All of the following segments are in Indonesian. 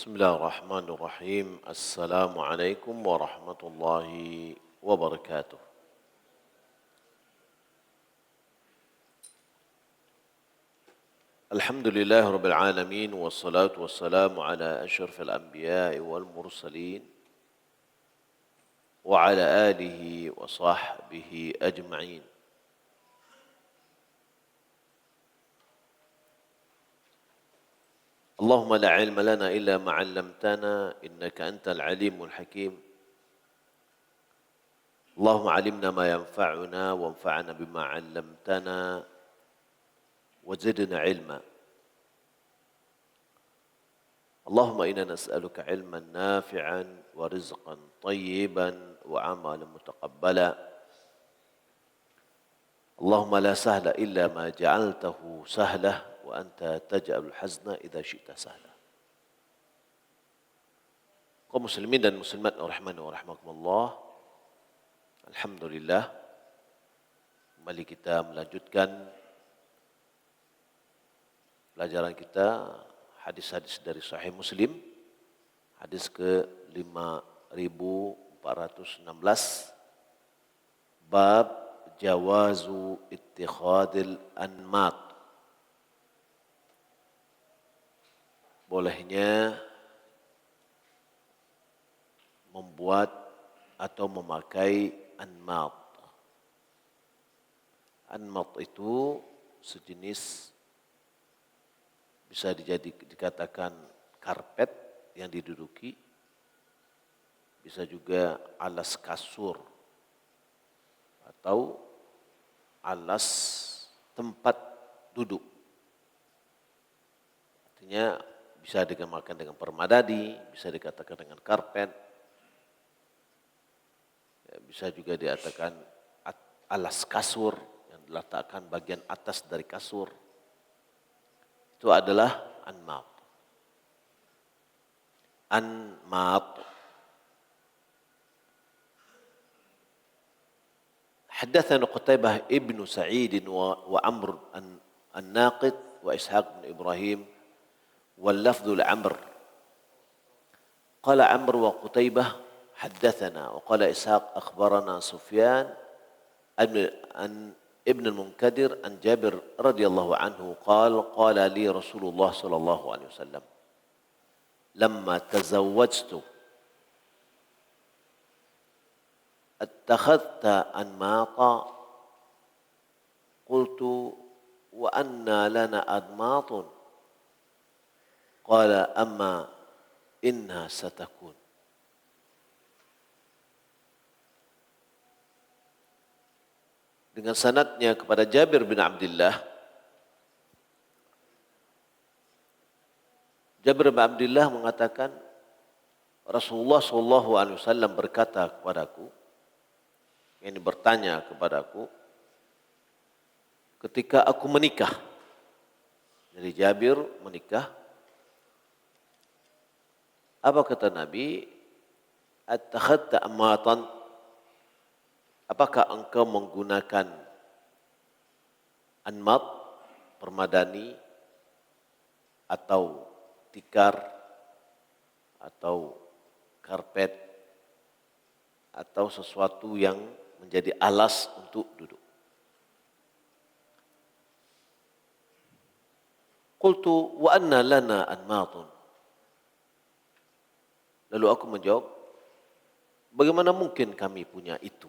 بسم الله الرحمن الرحيم السلام عليكم ورحمة الله وبركاته. الحمد لله رب العالمين والصلاة والسلام على أشرف الأنبياء والمرسلين وعلى آله وصحبه أجمعين. اللهم لا علم لنا إلا ما علمتنا إنك أنت العليم الحكيم. اللهم علمنا ما ينفعنا وانفعنا بما علمتنا وزدنا علما. اللهم إنا نسألك علما نافعا ورزقا طيبا وعملا متقبلا. اللهم لا سهل إلا ما جعلته سهلا وأنت تجعل الحزن إذا شئت سهلا. Kaum muslimin dan muslimat rahimani wa rahimakumullah. Alhamdulillah, kembali kita melanjutkan pelajaran kita hadis-hadis dari Sahih Muslim, hadis ke 5416, bab jawazu ittikhadil anmat, bolehnya membuat atau memakai anmat. Anmat itu sejenis, bisa dikatakan karpet yang diduduki, bisa juga alas kasur atau alas tempat duduk. Artinya bisa dikatakan dengan permadani, bisa dikatakan dengan karpet, bisa juga dikatakan alas kasur yang diletakkan bagian atas dari kasur. Itu adalah anmat. Anmat. حدثنا قتيبة ابن سعيد وعمر الناقد وإسحاق بن إبراهيم واللفظ لعمر. قال عمرو وقتيبة حدثنا، وقال إسحاق أخبرنا سفيان عن ابن المنكدر عن جابر رضي الله عنه قال قال لي رسول الله صلى الله عليه وسلم لما تزوجت اتخذت أنماطا قلت وأنى لنا أنماط قال أما إنها ستكون. Dengan sanadnya kepada Jabir bin Abdullah. Jabir bin Abdullah mengatakan Rasulullah SAW berkata kepadaku, ini bertanya kepadaku ketika aku menikah. Jadi Jabir menikah. Apa kata Nabi? Attakhadta amatan, apakah engkau menggunakan anmat, permadani, atau tikar, atau karpet, atau sesuatu yang menjadi alas untuk duduk? Qultu wa anna lana anmatun. Lalu aku menjawab, bagaimana mungkin kami punya itu?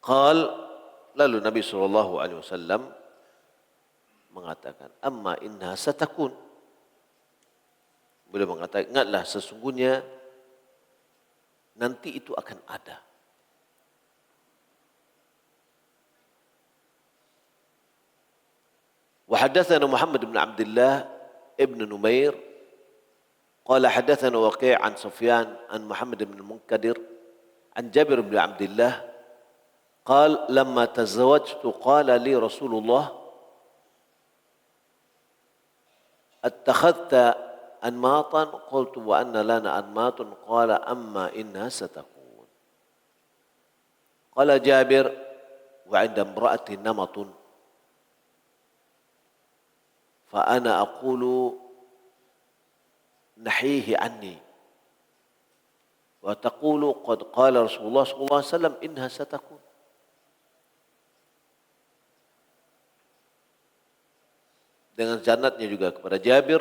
Qal, lalu Nabi SAW mengatakan, amma inna satakun. Beliau mengatakan, ingatlah sesungguhnya nanti itu akan ada. Wa hadatsana Muhammad bin Abdullah ibn Numair qala hadatsana Waqi' an Sufyan an Muhammad bin Munkadir an Jabir bin Abdullah قال لما تزوجت قال لي رسول الله اتخذت أنماطا قلت وأن لنا أنماط قال أما إنها ستكون. قال جابر وعند امرأتي نمط fa ana aqulu nahihi anni wa taqulu qad qala Rasulullah sallallahu alaihi wasallam innaha satakun. Dengan sanadnya juga kepada Jabir,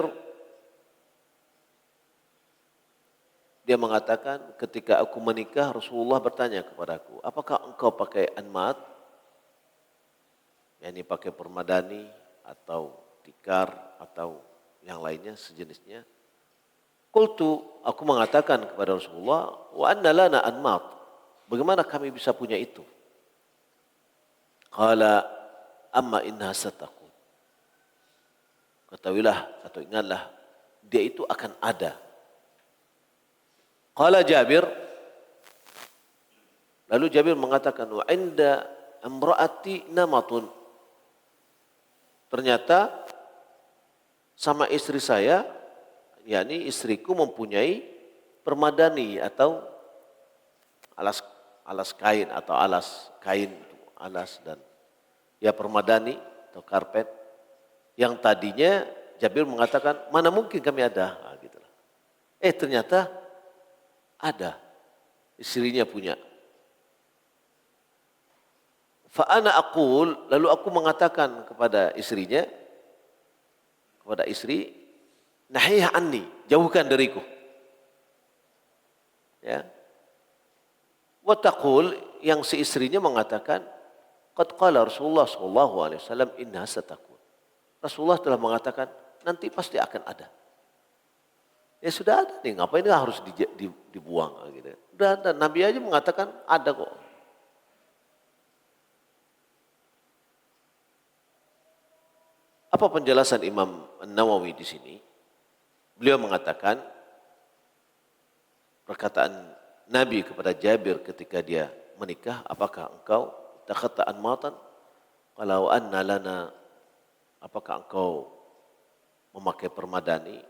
dia mengatakan ketika aku menikah Rasulullah bertanya kepadaku, apakah engkau pakai anmat, yakni pakai permadani atau tikar atau yang lainnya sejenisnya. Qultu, aku mengatakan kepada Rasulullah, wa anna lana anmat, bagaimana kami bisa punya itu? Qala amma innaha satakun. Ketahuilah atau ingatlah, dia itu akan ada. Qala Jabir, lalu Jabir mengatakan, wa inda imraati namatun. Ternyata sama istri saya, yakni istriku mempunyai permadani atau alas kain atau alas kain, alas dan ya permadani atau karpet. Yang tadinya Jabir mengatakan, mana mungkin kami ada. Nah, gitu. Ternyata ada. Istrinya punya. Fa'ana aqul, lalu aku mengatakan kepada istrinya, kepada istri, nahiha anni, jauhkan dariku. Ya. Wa taqul, yang si istrinya mengatakan, qad qala Rasulullah sallallahu alaihi wasallam innaha satakun. Rasulullah telah mengatakan nanti pasti akan ada. Ya sudah ada nih, ngapain ini harus dibuang gitu. Sudah ada, Nabi aja mengatakan ada kok. Apa penjelasan Imam An-Nawawi di sini? Beliau mengatakan perkataan Nabi kepada Jabir ketika dia menikah, apakah engkau takhata anmatan? Kalau anna lana, apakah engkau memakai permadani?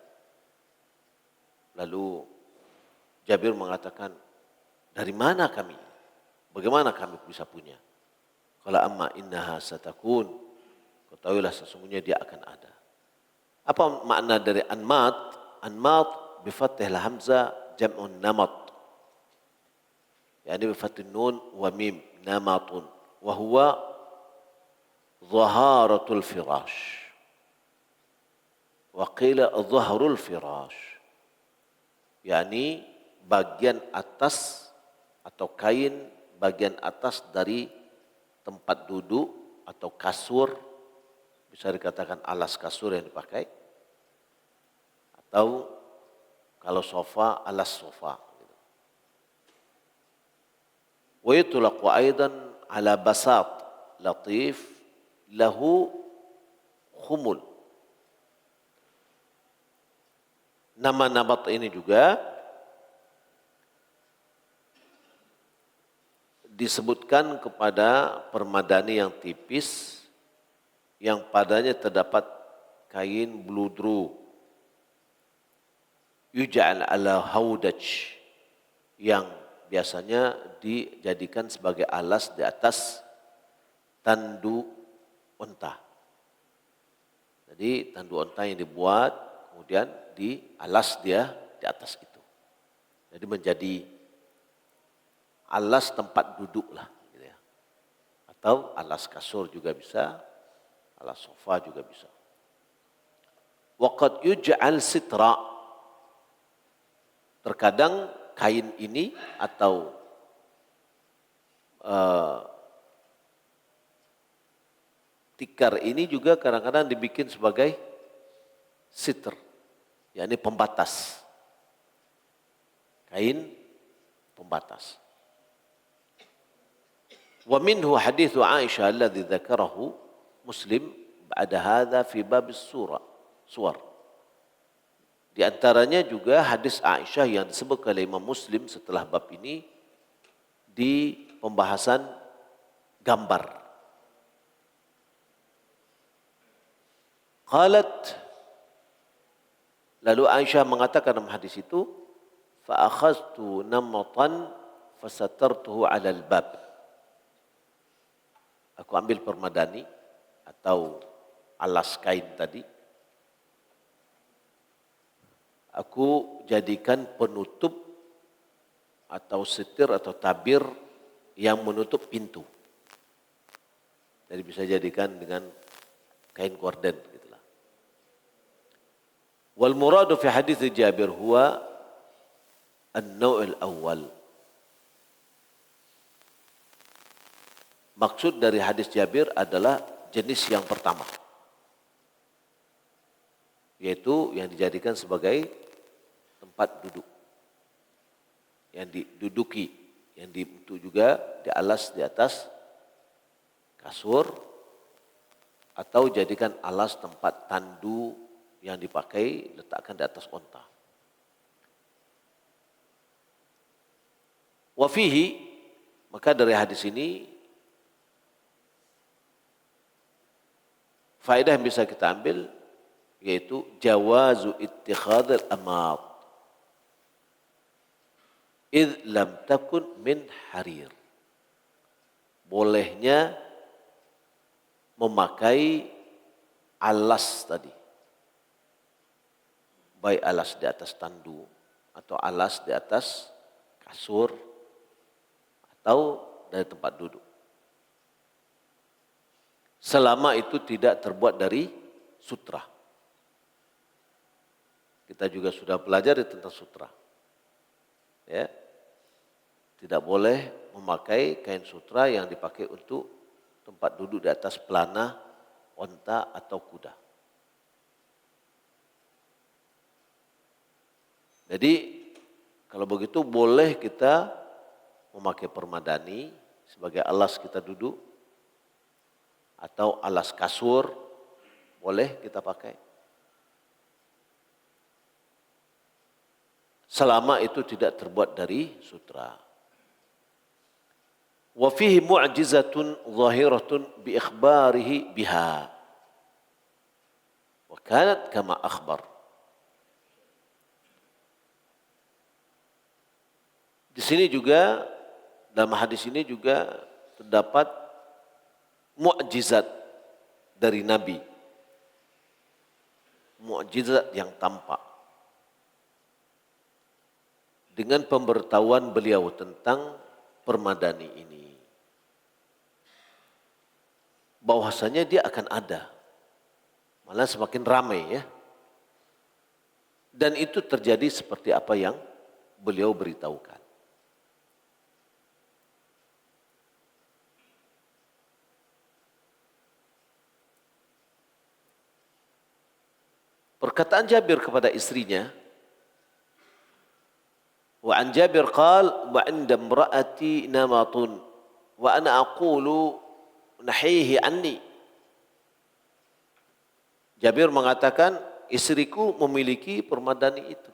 Lalu Jabir mengatakan, dari mana kami? Bagaimana kami bisa punya? Kalau amma innaha satakun, ketahuilah sesungguhnya dia akan ada. Apa makna dari anmat? Anmat bifathil hamzah jam'un namat. Yani bifathil nun wa mim namatun. Wa huwa zaharatul firash. Wa qila zahrul firash. Yani bagian atas atau kain bagian atas dari tempat duduk atau kasur, bisa dikatakan alas kasur yang dipakai, atau kalau sofa, alas sofa. Wa yutlaqu aidan ala basat latif lahu khumul. Nama nabat ini juga disebutkan kepada permadani yang tipis yang padanya terdapat kain bludru yuj'al ala haudaj, yang biasanya dijadikan sebagai alas di atas tandu unta. Jadi tandu unta yang dibuat kemudian di alas dia di atas itu. Jadi menjadi alas tempat duduk lah, gitu ya. Atau alas kasur juga bisa, alas sofa juga bisa. Waqad yuj'al sitra, terkadang kain ini atau tikar ini juga kadang-kadang dibikin sebagai sitr, yakni pembatas, kain pembatas. Wa minhu hadithu Aisyah alladhi dzakarahu Muslim ba'da hadza fi bab suwar. Di antaranya juga hadis Aisyah yang disebutkan oleh Imam Muslim setelah bab ini di pembahasan gambar. Qalat, lalu Aisyah mengatakan dalam hadis itu, fa akhadtu namatan fasatartuhu 'ala al-bab. Aku ambil permadani atau alas kain tadi, aku jadikan penutup atau setir atau tabir yang menutup pintu. Jadi bisa jadikan dengan kain gorden gitulah. Wal muradu fi hadits Jabir huwa an-naw' al-awwal. Maksud dari hadis Jabir adalah jenis yang pertama, yaitu yang dijadikan sebagai tempat duduk, yang diduduki, yang itu juga dialas di atas kasur atau jadikan alas tempat tandu yang dipakai letakkan di atas onta. Wa fihi, maka dari hadis ini faedah yang bisa kita ambil yaitu jawazu ittikhadul amat id lam takun min harir. Bolehnya memakai alas tadi, baik alas di atas tandu atau alas di atas kasur atau dari tempat duduk, selama itu tidak terbuat dari sutra. Kita juga sudah pelajari tentang sutra. Ya. Tidak boleh memakai kain sutra yang dipakai untuk tempat duduk di atas pelana, onta atau kuda. Jadi kalau begitu boleh kita memakai permadani sebagai alas kita duduk atau alas kasur, boleh kita pakai. Selama itu tidak terbuat dari sutra. Wa fihi mu'jizatun zahiratun bi ikhbarihi biha. Wa kanat kama akhbar. Di sini juga, dalam hadis ini juga terdapat mukjizat dari Nabi. Mukjizat yang tampak. Dengan pemberitahuan beliau tentang permadani ini. Bahwasanya dia akan ada. Malah semakin ramai ya. Dan itu terjadi seperti apa yang beliau beritahukan. Perkataan Jabir kepada istrinya, wa an Jabir qal wa 'inda imra'ati namatun wa ana aqulu nahihi anni. Jabir mengatakan istriku memiliki permadani itu.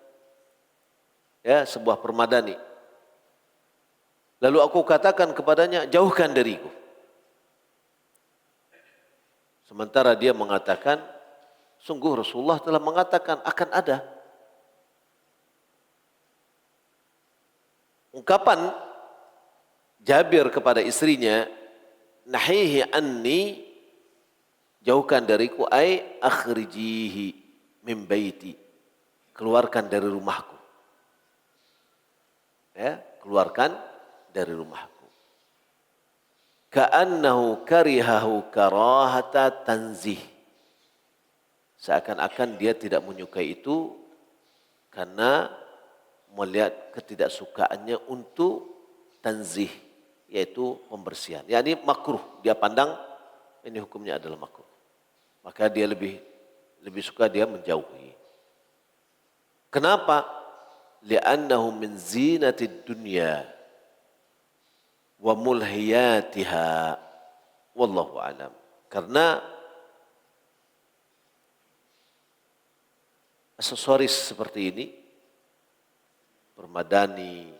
Ya, sebuah permadani. Lalu aku katakan kepadanya, jauhkan dariku. Sementara dia mengatakan, sungguh Rasulullah telah mengatakan akan ada. Ungkapan Jabir kepada istrinya, nahihi anni, jauhkan dariku, ay akhrijihi min baiti, keluarkan dari rumahku. Ya, keluarkan dari rumahku. Ka'annahu karihahu karahata tanzih. Seakan-akan dia tidak menyukai itu karena melihat ketidaksukaannya untuk tanzih, yaitu pembersihan. Yani makruh, dia pandang ini hukumnya adalah makruh. Maka dia lebih suka dia menjauhi. Kenapa? Li'annahu min zinatid dunya wa mulhiyatiha. Wallahu alam. Karena aksesoris seperti ini, permadani,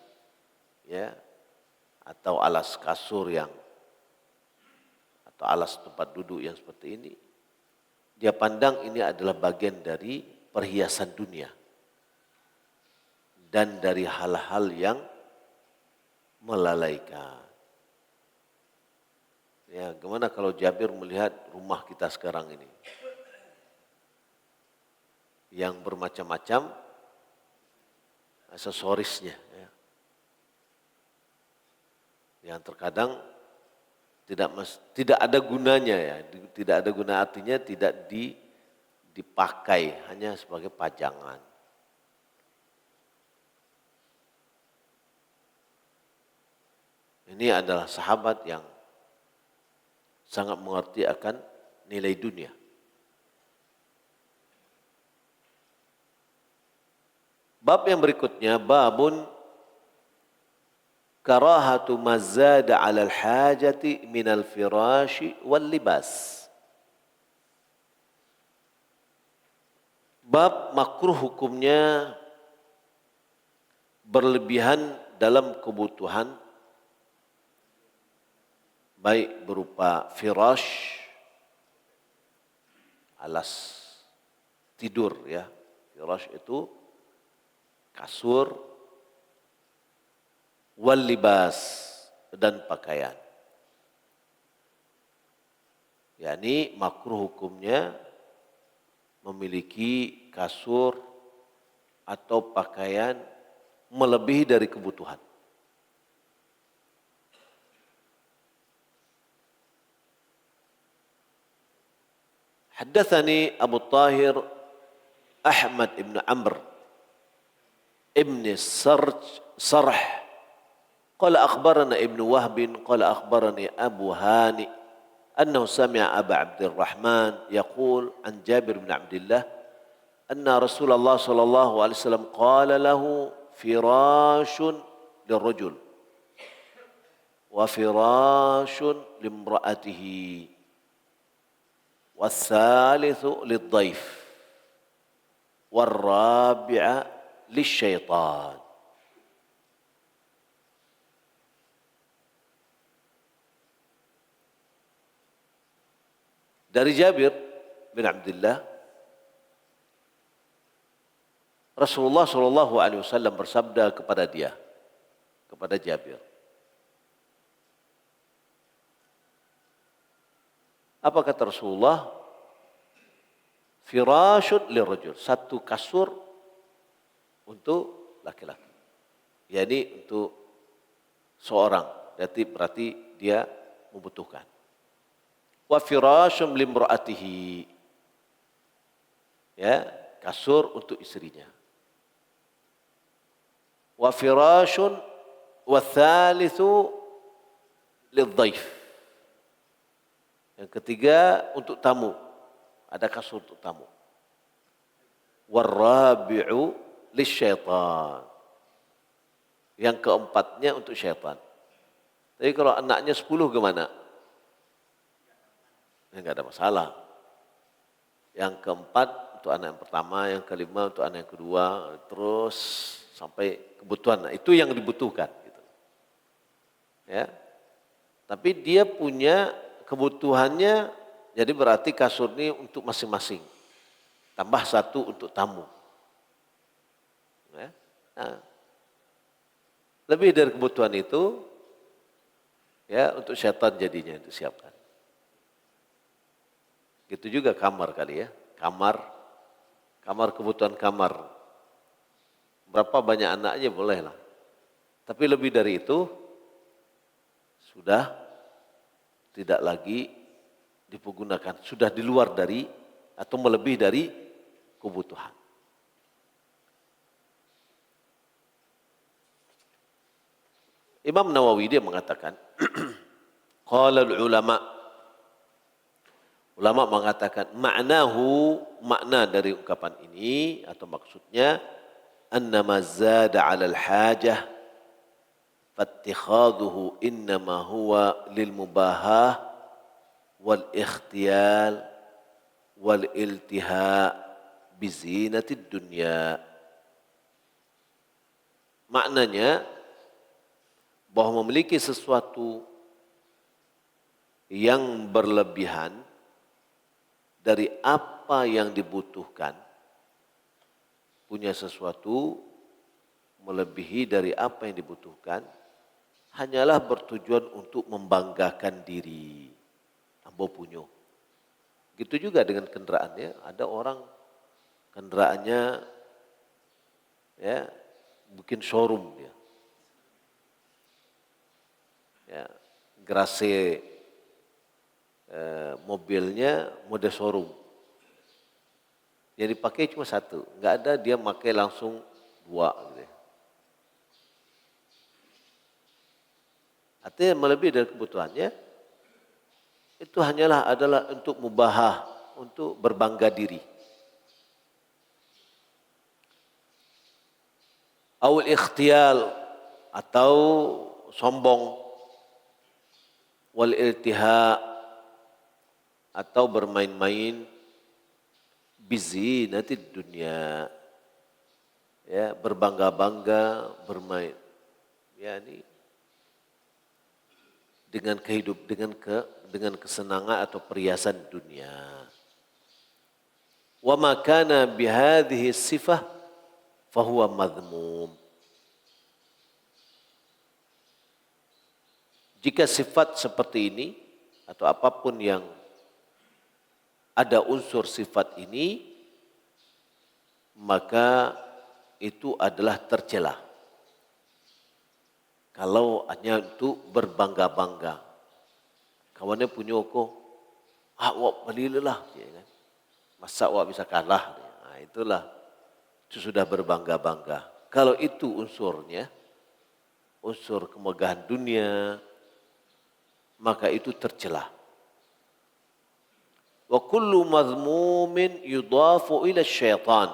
ya, atau alas kasur atau alas tempat duduk yang seperti ini, dia pandang ini adalah bagian dari perhiasan dunia dan dari hal-hal yang melalaikan. Ya, gimana kalau Jabir melihat rumah kita sekarang ini yang bermacam-macam aksesorisnya. Ya. Yang terkadang tidak ada gunanya ya, tidak ada guna artinya tidak dipakai hanya sebagai pajangan. Ini adalah sahabat yang sangat mengerti akan nilai dunia. Bab yang berikutnya, babun karahatu mazada 'alal hajati minal firashi wal libas. Bab makruh hukumnya berlebihan dalam kebutuhan baik berupa firash, alas tidur ya. Firash itu kasur, wal libas dan pakaian. yakni makruh hukumnya memiliki kasur atau pakaian melebihi dari kebutuhan. Haddatsani Abu Tahir Ahmad ibn Amr ibn Sarh qala akhbarana ibn Wahb qala akhbarani Abu Hani annahu sami'a Aba Abdurrahman yaqul an Jabir bin Abdullah anna Rasulullah sallallahu alaihi wasallam qala lahu firashun lirrajul wa firashun limra'atihi والثالث للضيف والرابع للشيطان. Dari Jabir bin Abdullah, Rasulullah sallallahu alaihi wasallam bersabda kepada dia, kepada Jabir, apa kata Rasulullah? Firashun lirrajul, satu kasur untuk laki-laki. Yani untuk seorang, berarti dia membutuhkan. Wa firashun limra'atihi, ya, kasur untuk istrinya. Wa firashun wa thalithu lidhaif. Yang ketiga untuk tamu, ada kasur untuk tamu. Warrabi'u lisyaitan. Yang keempatnya untuk syaitan. Tapi kalau anaknya 10 gimana? Ya, enggak ada masalah. Yang keempat untuk anak yang pertama, yang kelima untuk anak yang kedua, terus sampai kebutuhan. Nah, itu yang dibutuhkan. Gitu. Ya, tapi dia punya kebutuhannya, jadi berarti kasur ini untuk masing-masing. Tambah satu untuk tamu. Ya. Nah, lebih dari kebutuhan itu, ya untuk syaitan jadinya itu siapkan. Gitu juga kamar kali ya, kamar kebutuhan kamar. Berapa banyak anaknya boleh lah. Tapi lebih dari itu sudah tidak lagi dipergunakan, sudah di luar dari atau melebihi dari kebutuhan. Imam Nawawi dia mengatakan, qala ulama mengatakan makna dari ungkapan ini atau maksudnya annama zada 'alal hajah fattikhaduhu innama huwa lil mubahah wal ikhtiyal wal iltiha bizinatid dunya. Maknanya bahwa memiliki sesuatu yang berlebihan dari apa yang dibutuhkan, punya sesuatu melebihi dari apa yang dibutuhkan, hanyalah bertujuan untuk membanggakan diri. Ambo punyo. Gitu juga dengan kendaraannya. Ada orang kendaraannya ya bikin showroom dia. Ya, garasi mobilnya mode showroom. Jadi pakai cuma satu, nggak ada dia pakai langsung dua. Gitu. Artinya melebihi dari kebutuhannya, itu hanyalah adalah untuk mubahah, untuk berbangga diri. Awal ikhtiyal atau sombong, wal iltiha atau bermain-main bizinatid dunia, ya berbangga-bangga bermain, ya ini dengan kesenangan atau perhiasan dunia. Wa ma kana bihadhihi sifah fahuwa madhmum. Jika sifat seperti ini atau apapun yang ada unsur sifat ini, maka itu adalah tercela. Kalau hanya untuk berbangga-bangga. Kawannya punya kok, wak belilah, ya kan? Masa wak bisa kalah? Nah, itulah, itu sudah berbangga-bangga. Kalau itu unsurnya, unsur kemegahan dunia, maka itu tercela. Wa kullu madhmumin yudhafu ila syaitan.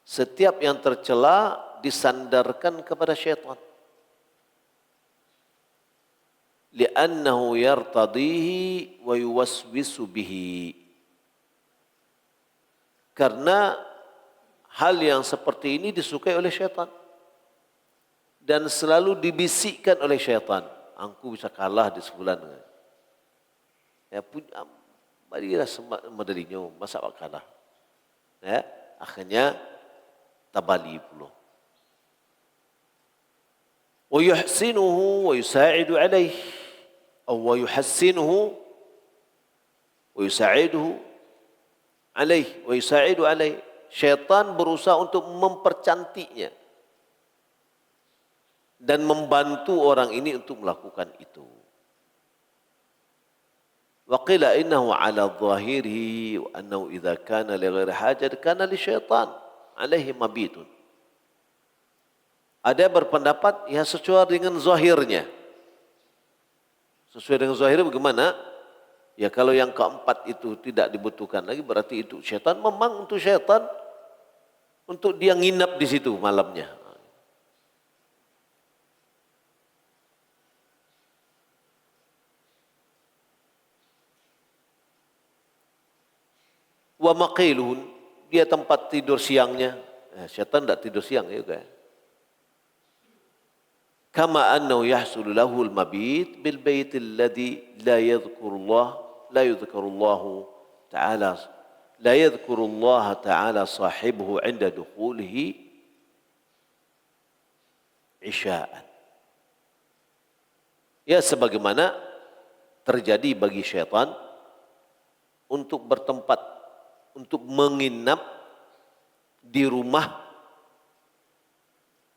Setiap yang tercela disandarkan kepada syaitan. Li'annahu yartadihi wa yuwaswisu bihi. Karena hal yang seperti ini disukai oleh syaitan. Dan selalu dibisikkan oleh syaitan. Aku bisa kalah di sebulan. Ya punya, marilah medalinya, masa awak kalah. Ya, akhirnya tabali pula. Wa yuhsinuhu wa yusa'idu alaih. Wa yuhassinuhu wa yusa'iduhu alaih. Wa yusa'idu alaih. Syaitan berusaha untuk mempercantiknya. Dan membantu orang ini untuk melakukan itu. Wa qila innahu ala dhahirihi wa annahu idza kana li ghairi hajat kana li syaitan alaihi mabitun. Ada berpendapat ya sesuai dengan zahirnya. Sesuai dengan zahirnya bagaimana? Ya kalau yang keempat itu tidak dibutuhkan lagi berarti itu syaitan memang untuk syaitan untuk dia nginap di situ malamnya. Wa maqiluhun, dia tempat tidur siangnya. Syaitan tidak tidur siang juga. Kama annahu yahsulu lahu al-mabit bil bait alladhi la yadhkurullah ta'ala sahibuhu 'inda dukhulihi isya'an. Ya sebagaimana terjadi bagi syaitan untuk bertempat, untuk menginap di rumah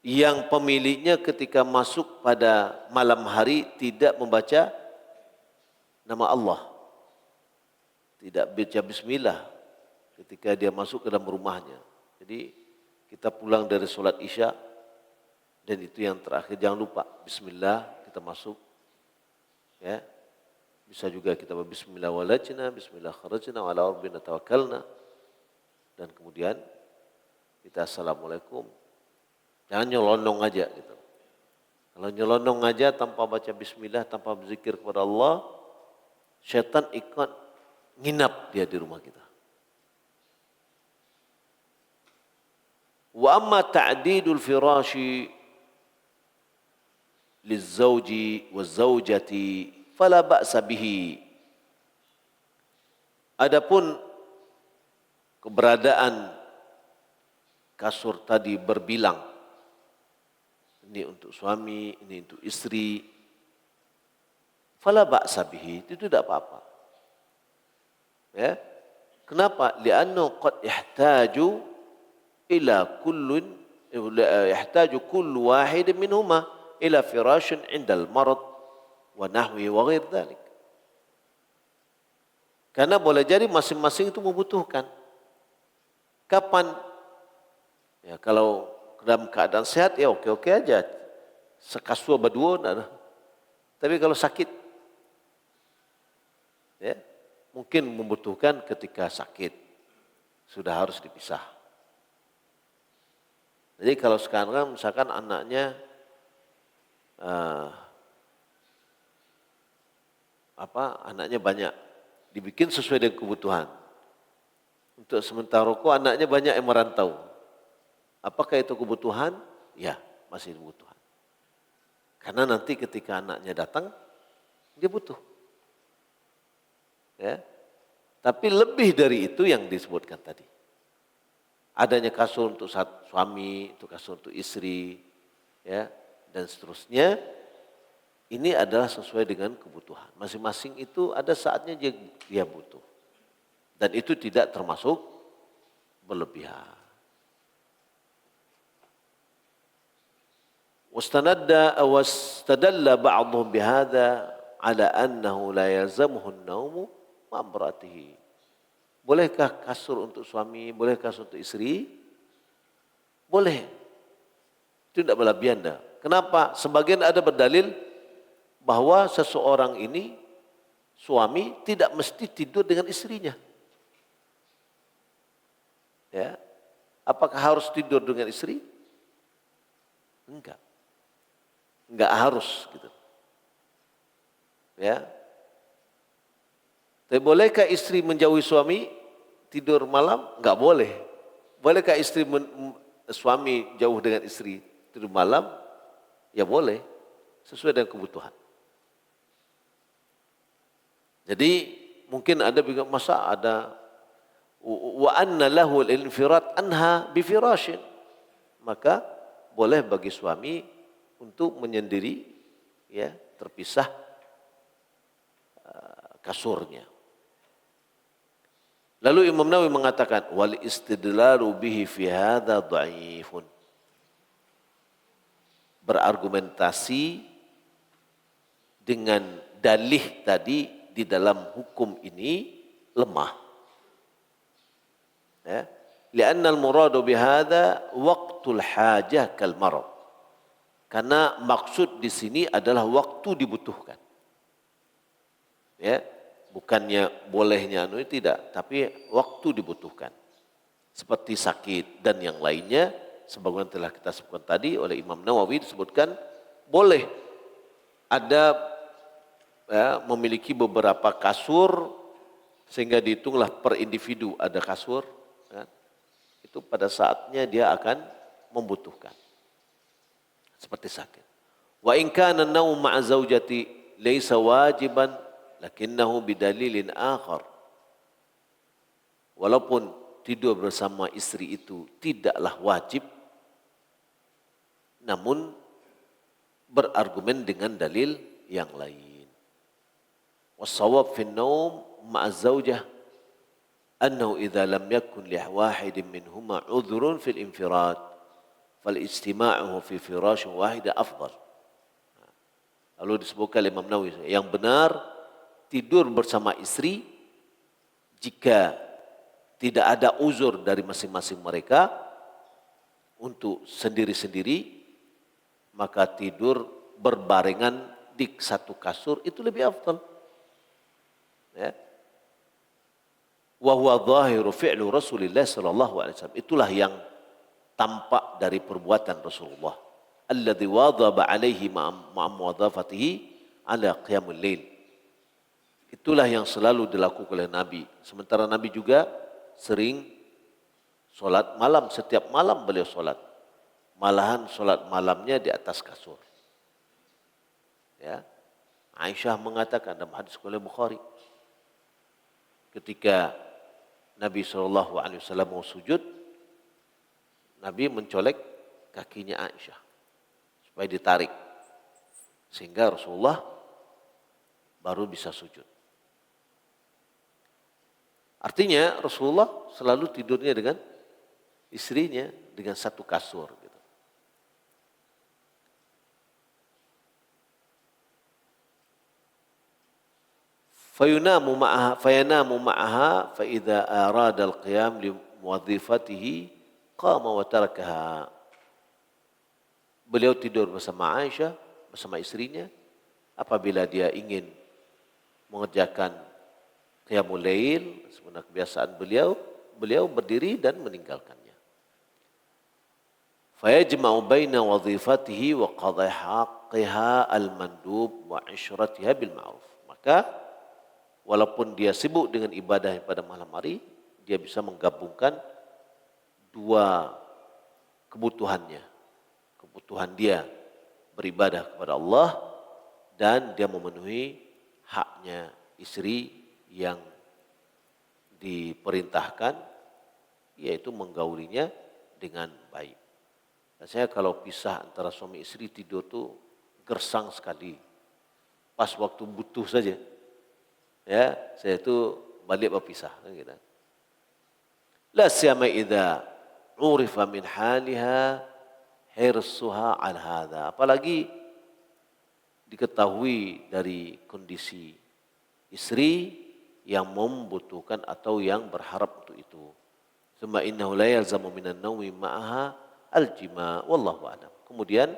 yang pemiliknya ketika masuk pada malam hari tidak membaca nama Allah. Tidak baca bismillah ketika dia masuk ke dalam rumahnya. Jadi kita pulang dari sholat isya dan itu yang terakhir jangan lupa bismillah kita masuk. Ya. Bisa juga kita bismillah walajna, bismillah kharajna, wa ala rabbina tawakkalna. Dan kemudian kita assalamualaikum. Jangan nyelonong aja gitu. Kalau nyelonong aja tanpa baca bismillah, tanpa berzikir kepada Allah, syaitan ikut nginap dia di rumah kita. Wa amma ta'didul firashi lizzauji wazzawjati fala ba'sa bihi. Adapun keberadaan kasur tadi berbilang, ini untuk suami, ini untuk istri, fala ba'sa bihi, itu tidak apa-apa. Ya. Kenapa? Li'annahu qad ihtaju ila kullun yahtaju kullu wahid minhuma ila firashin 'inda al-marad wa nahwi wa ghair dhalik. Karena boleh jadi masing-masing itu membutuhkan. Kapan? Ya kalau dalam keadaan sehat ya oke-oke aja. Sekasur berdua, nah. Tapi kalau sakit, ya mungkin membutuhkan ketika sakit sudah harus dipisah. Jadi kalau sekarang misalkan anaknya anaknya banyak, dibikin sesuai dengan kebutuhan. Untuk sementara rokok anaknya banyak yang merantau. Apakah itu kebutuhan? Ya, masih kebutuhan. Karena nanti ketika anaknya datang, dia butuh. Ya. Tapi lebih dari itu yang disebutkan tadi. Adanya kasur untuk suami, untuk kasur untuk istri, ya, dan seterusnya. Ini adalah sesuai dengan kebutuhan. Masing-masing itu ada saatnya dia butuh. Dan itu tidak termasuk berlebihan. واستدل بعضهم بهذا على أنه لا يلزمه النوم مع امرأته. Bolehkah kasur untuk suami, boleh kasur untuk istri? Boleh. Itu tidak berlebihan dah. Kenapa? Sebagian ada berdalil bahwa seseorang ini suami tidak mesti tidur dengan istrinya. Ya. Apakah harus tidur dengan istri? Enggak. Enggak harus gitu. Ya. Tapi bolehkah istri menjauhi suami tidur malam? Enggak boleh. Bolehkah suami jauh dengan istri tidur malam? Ya boleh. Sesuai dengan kebutuhan. Jadi mungkin ada juga masa ada wa anna lahu al-infirat anha bi firashin. Maka boleh bagi suami untuk menyendiri, ya, terpisah kasurnya. Lalu Imam Nawawi mengatakan wal istidlalu bihi fi hadza dhaifun. Berargumentasi dengan dalih tadi di dalam hukum ini lemah. Ya. Lianna al-muradu bihadza waqtul hajah kal marad. Karena maksud di sini adalah waktu dibutuhkan. Ya, bukannya bolehnya tidak, tapi waktu dibutuhkan. Seperti sakit dan yang lainnya, sebagaimana telah kita sebutkan tadi oleh Imam Nawawi disebutkan boleh ada memiliki beberapa kasur sehingga dihitunglah per individu ada kasur. Ya. Itu pada saatnya dia akan membutuhkan. Seperti sakit. Wa in kana an-nawm ma'a zaujati laysa wajiban lakinnahu bidalilin akhar. Walaupun tidur bersama istri itu tidaklah wajib, namun berargumen dengan dalil yang lain. Was-shawab fi an-nawm ma'a zaujah annahu idza lam yakun li wahidin minhuma 'udhrun fil infirad فالاجتماعه في فراش واحد أفضل. Lalu disebutkan oleh Imam Nawawi yang benar tidur bersama istri jika tidak ada uzur dari masing-masing mereka untuk sendiri-sendiri, maka tidur berbarengan di satu kasur itu lebih afdal. Ya. Wa huwa dhahiru fi'lu Rasulillah sallallahu alaihi wasallam. Itulah yang tampak dari perbuatan Rasulullah. Alladzi wadhaba alaihi ma'amuwadhafatihi ala qiyamul lail. Itulah yang selalu dilakukan oleh Nabi. Sementara Nabi juga sering solat malam. Setiap malam beliau solat. Malahan solat malamnya di atas kasur. Ya. Aisyah mengatakan dalam hadis oleh Bukhari. Ketika Nabi SAW mau sujud, Nabi mencolek kakinya Aisyah supaya ditarik sehingga Rasulullah baru bisa sujud. Artinya Rasulullah selalu tidurnya dengan istrinya dengan satu kasur. Gitu. fayanamu ma'aha fa idza arada al-qiyam li wadhifatihi qama wa tarakaha. Beliau tidur bersama Aisyah, bersama istrinya. Apabila dia ingin mengerjakan qiyamul lail, sebenarnya kebiasaan beliau berdiri dan meninggalkannya. Fayajma'u baina wadhifatihi wa qadai haqqiha al-mandub wa isyratiha bil ma'ruf. Maka walaupun dia sibuk dengan ibadah pada malam hari, dia bisa menggabungkan dua kebutuhannya. Kebutuhan dia beribadah kepada Allah dan dia memenuhi haknya istri yang diperintahkan, yaitu menggaulinya dengan baik. Dan saya kalau pisah antara suami istri tidur tuh gersang sekali. Pas waktu butuh saja. Ya, saya itu balik berpisah gitu. La siyama idza urifa min haliha hirsuha al hadza. Apalagi diketahui dari kondisi istri yang membutuhkan atau yang berharap untuk itu. Summa innahu la yalzamu minan naumi ma'aha al-jima wallahu a'lam. Kemudian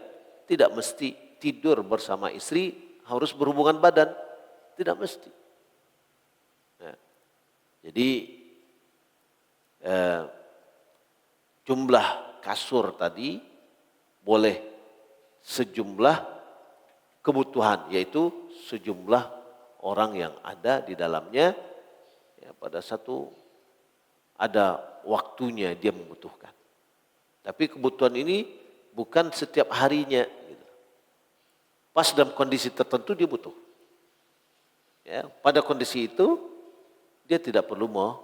tidak mesti tidur bersama istri harus berhubungan badan, tidak mesti. Ya. Jadi jumlah kasur tadi boleh sejumlah kebutuhan, yaitu sejumlah orang yang ada di dalamnya. Ya, pada satu ada waktunya dia membutuhkan. Tapi kebutuhan ini bukan setiap harinya. Gitu. Pas dalam kondisi tertentu dia butuh. Ya, pada kondisi itu dia tidak perlu mau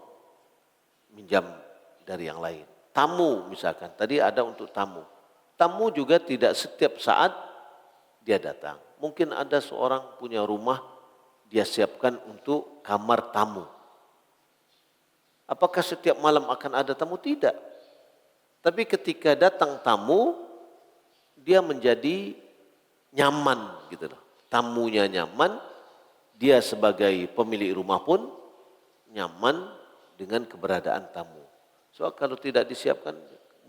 minjam dari yang lain. Tamu misalkan, tadi ada untuk tamu. Tamu juga tidak setiap saat dia datang. Mungkin ada seorang punya rumah, dia siapkan untuk kamar tamu. Apakah setiap malam akan ada tamu? Tidak. Tapi ketika datang tamu, dia menjadi nyaman gitu loh. Tamunya nyaman, dia sebagai pemilik rumah pun nyaman dengan keberadaan tamu. So kalau tidak disiapkan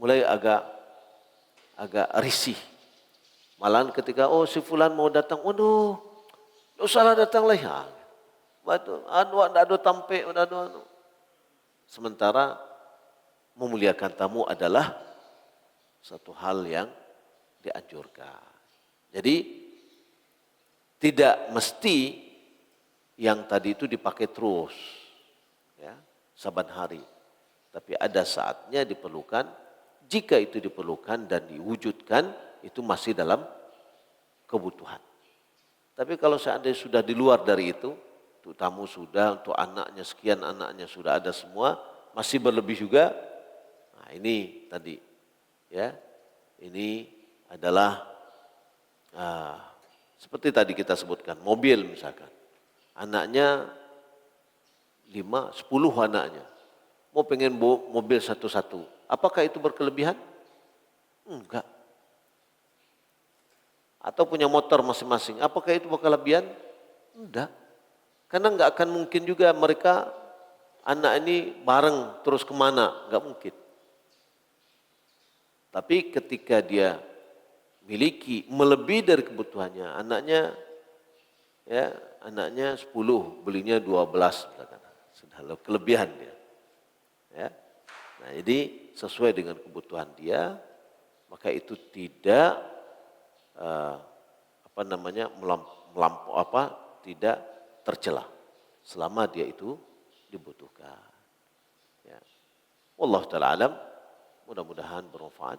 mulai agak risih. Malahan ketika si fulan mau datang, waduh, usahlah datang lah ya. Batu, ada tampe, anu. Sementara memuliakan tamu adalah satu hal yang dianjurkan. Jadi tidak mesti yang tadi itu dipakai terus, ya, saban hari. Tapi ada saatnya diperlukan. Jika itu diperlukan dan diwujudkan, itu masih dalam kebutuhan. Tapi kalau seandainya sudah di luar dari itu, untuk tamu sudah, untuk anaknya sekian anaknya sudah ada semua, masih berlebih juga. Nah ini tadi, ya, ini adalah seperti tadi kita sebutkan, mobil misalkan, anaknya 5, 10 anaknya, mau pengen bawa mobil satu-satu, apakah itu berkelebihan? Enggak. Atau punya motor masing-masing, apakah itu berkelebihan? Enggak. Karena enggak akan mungkin juga mereka anak ini bareng terus kemana, enggak mungkin. Tapi ketika dia miliki melebihi dari kebutuhannya, anaknya 10, belinya 12 misalkan. Sudah kelebihan dia. Ya. Nah, jadi sesuai dengan kebutuhan dia, maka itu tidak tidak tercela selama dia itu dibutuhkan. Ya. Wallahu taala alam, mudah-mudahan bermanfaat.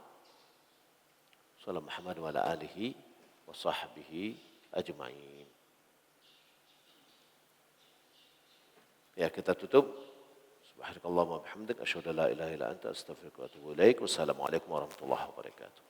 Sallallahu Muhammad wa ala alihi wa sahbihi ajma'in. Ya, kita tutup. Subhanakallahumma wa bihamdik asyhadu an la ilaha illa anta astaghfiruka wa atubu ilaik. Wassalamualaikum warahmatullahi wabarakatuh.